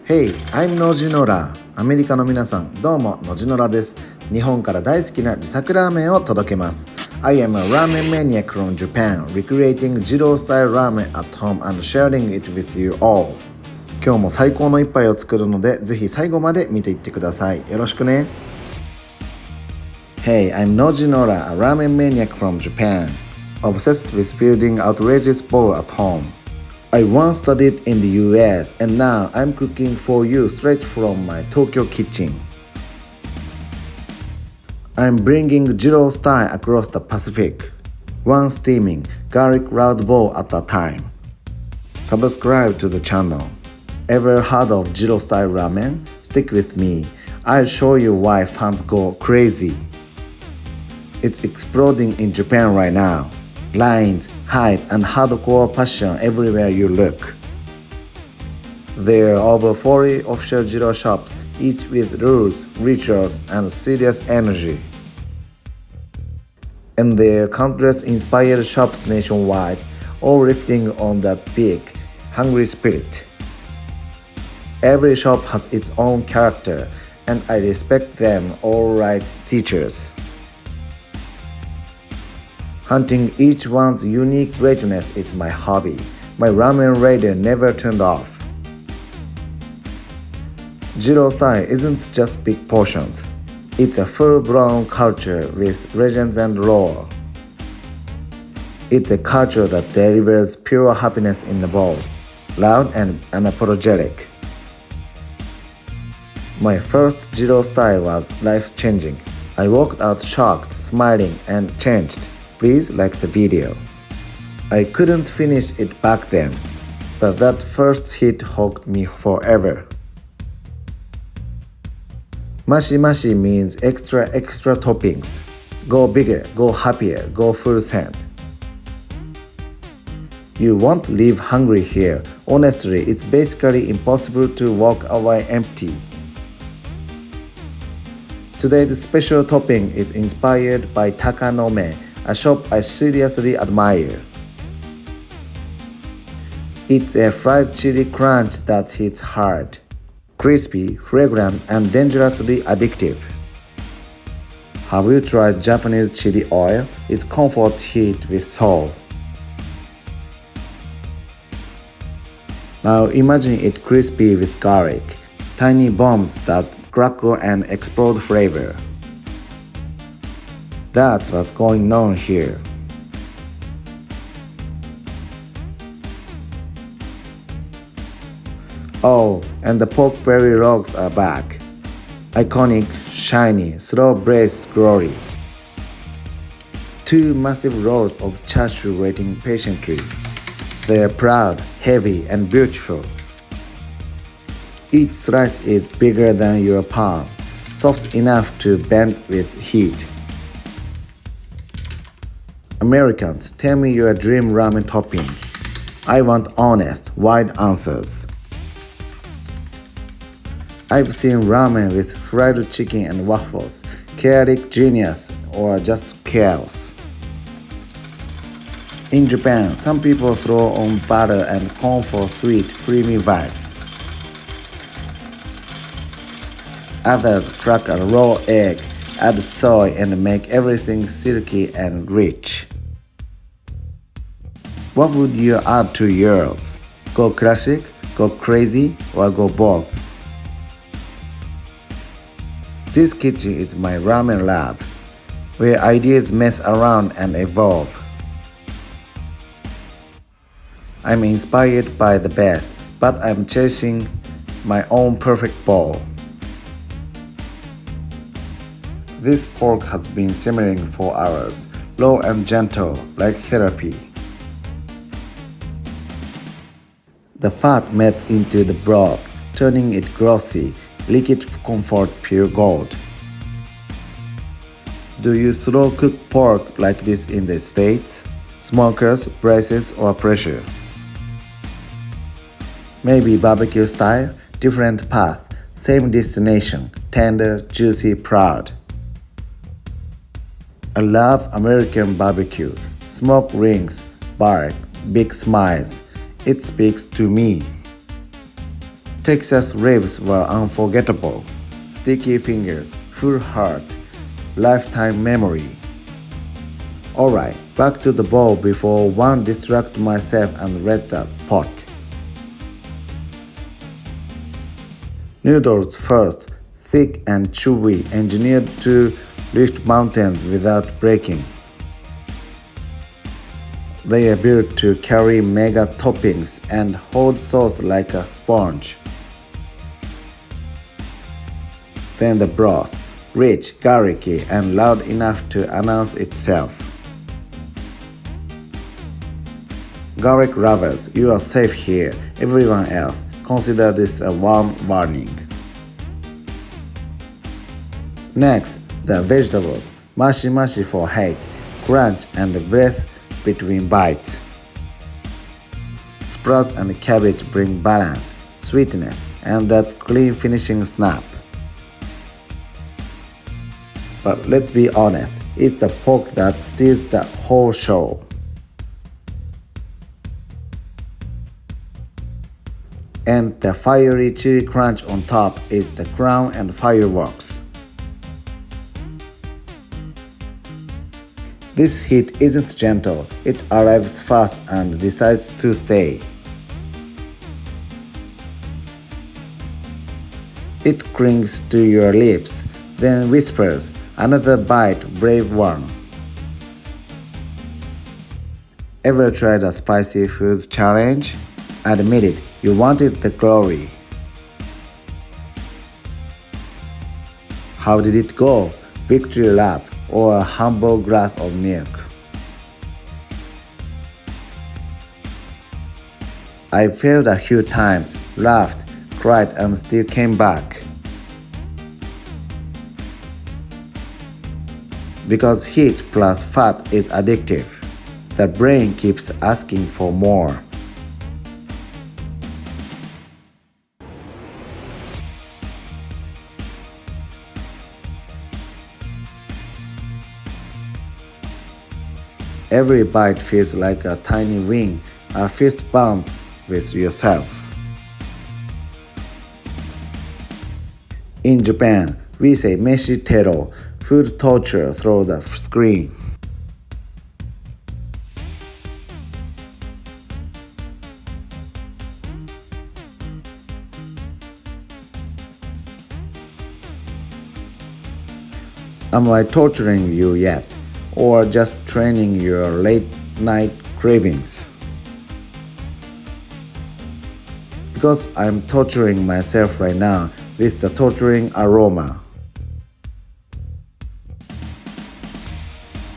Hey, I'm Nojinora。アメリカの皆さん、どうも、ノジノラです。日本から大好きな自作ラーメンを届けます。I am a ramen maniac from Japan, recreating Jiro-Style Ramen at home and sharing it with you all. 今日も最高の一杯を作るので、ぜひ最後まで見ていってください。よろしくね。Hey, I'm Nojinora, a ramen maniac from Japan, obsessed with building outrageous bowl at home.I once studied in the US and now I'm cooking for you straight from my Tokyo kitchen. I'm bringing Jiro style across the Pacific, one steaming garlic round bowl at a time. Subscribe to the channel. Ever heard of Jiro-Style Ramen? Stick with me. I'll show you why fans go crazy. It's exploding in Japan right now.Lines, hype, and hardcore passion everywhere you look. There are over 40 official Jiro shops, each with rules, rituals, and serious energy. And there are countless inspired shops nationwide, all lifting on that big, hungry spirit. Every shop has its own character, and I respect them all like teachers.Hunting each one's unique greatness is my hobby. My ramen radar never turned off. Jiro style isn't just big portions. It's a full-blown culture with legends and lore. It's a culture that delivers pure happiness in the bowl, loud and unapologetic. My first Jiro style was life-changing. I walked out shocked, smiling, and changed.Please like the video. I couldn't finish it back then, but that first hit hooked me forever. Mashi-mashi means extra toppings. Go bigger, go happier, go full send. You won't leave hungry here. Honestly, it's basically impossible to walk away empty. Today's special topping is inspired by Taka-no-Me,a shop I seriously admire. It's a fried chili crunch that hits hard, crispy, fragrant, and dangerously addictive. Have you tried Japanese chili oil? It's comfort heat with soul. Now imagine it crispy with garlic, tiny bombs that crackle and explode flavor.That's what's going on here. Oh, and the pork belly logs are back. Iconic, shiny, slow-braised glory. Two massive rolls of chashu waiting patiently. They're proud, heavy, and beautiful. Each slice is bigger than your palm, soft enough to bend with heat.Americans, tell me your dream ramen topping. I want honest, wide answers. I've seen ramen with fried chicken and waffles, chaotic genius, or just chaos. In Japan, some people throw on butter and corn for sweet, creamy vibes. Others crack a raw egg, add soy, and make everything silky and rich.What would you add to yours? Go classic, go crazy, or go both? This kitchen is my ramen lab, where ideas mess around and evolve. I'm inspired by the best, but I'm chasing my own perfect bowl. This pork has been simmering for hours, low and gentle, like therapy.The fat melts into the broth, turning it glossy, liquid comfort pure gold. Do you slow cook pork like this in the States? Smokers, braces, or pressure? Maybe barbecue style, different path, same destination, tender, juicy, proud. I love American barbecue, smoke rings, bark, big smiles.It speaks to me. Texas ribs were unforgettable. Sticky fingers, full heart, lifetime memory. Alright, back to the bowl before one distract myself and read the pot. Noodles first, thick and chewy, engineered to lift mountains without breaking. They are built to carry mega toppings and hold sauce like a sponge. Then the broth, rich, garlicky, and loud enough to announce itself. Garlic lovers, you are safe here. Everyone else, consider this a warm warning. Next, the vegetables, mashi-mashi for hate, crunch and breath between bites. Sprouts and cabbage bring balance, sweetness, and that clean finishing snap. But let's be honest, it's the pork that steals the whole show. And the fiery chili crunch on top is the crown and fireworks. This heat isn't gentle, it arrives fast and decides to stay. It clings to your lips, then whispers, "Another bite, brave one." Ever tried a spicy foods challenge? Admit it, you wanted the glory. How did it go? Victory lap or a humble glass of milk? I failed a few times, laughed, cried, and still came back. Because heat plus fat is addictive, the brain keeps asking for more. Every bite feels like a tiny win, a fist bump with yourself. In Japan, we say meshi-tero, food torture through the screen. Am I torturing you yet? Or just training your late night cravings? Because I'm torturing myself right now with the torturing aroma.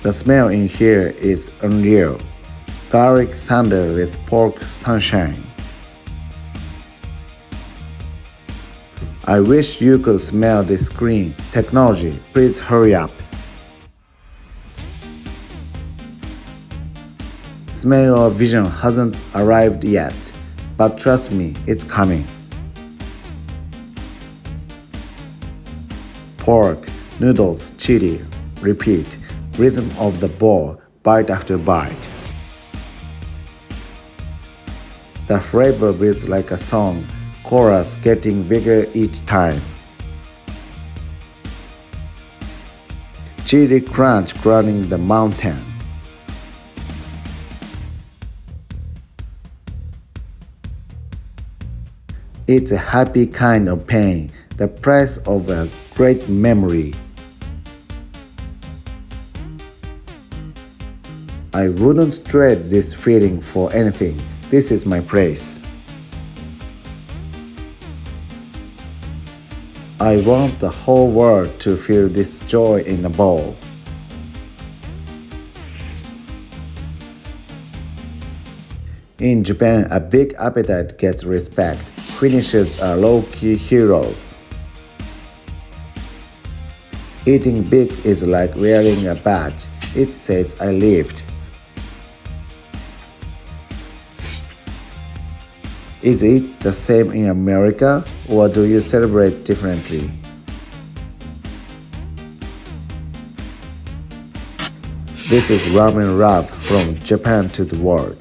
The smell in here is unreal. Garlic thunder with pork sunshine. I wish you could smell this screen. Technology, please hurry up. Smell or vision hasn't arrived yet, but trust me, it's coming. Pork, noodles, chili, repeat, rhythm of the bowl, bite after bite. The flavor builds like a song, chorus getting bigger each time. Chili crunch crowning the mountain. It's a happy kind of pain, the price of a great memory. I wouldn't trade this feeling for anything. This is my place. I want the whole world to feel this joy in a bowl. In Japan, a big appetite gets respect. Finishes are low-key heroes. Eating big is like wearing a badge. It says I lived. Is it the same in America, or do you celebrate differently? This is ramen love from Japan to the world.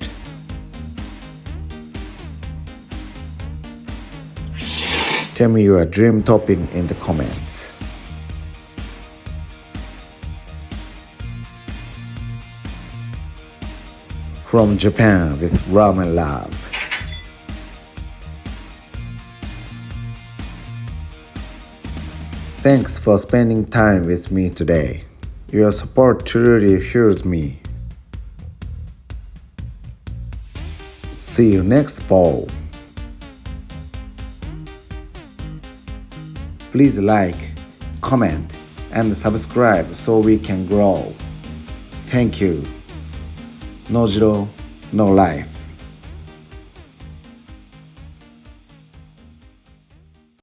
Tell me your dream topping in the comments. From Japan with ramen love. Thanks for spending time with me today. Your support truly fuels me. See you next fall. Please like, comment, and subscribe so we can grow. Thank you. No Jiro, no life.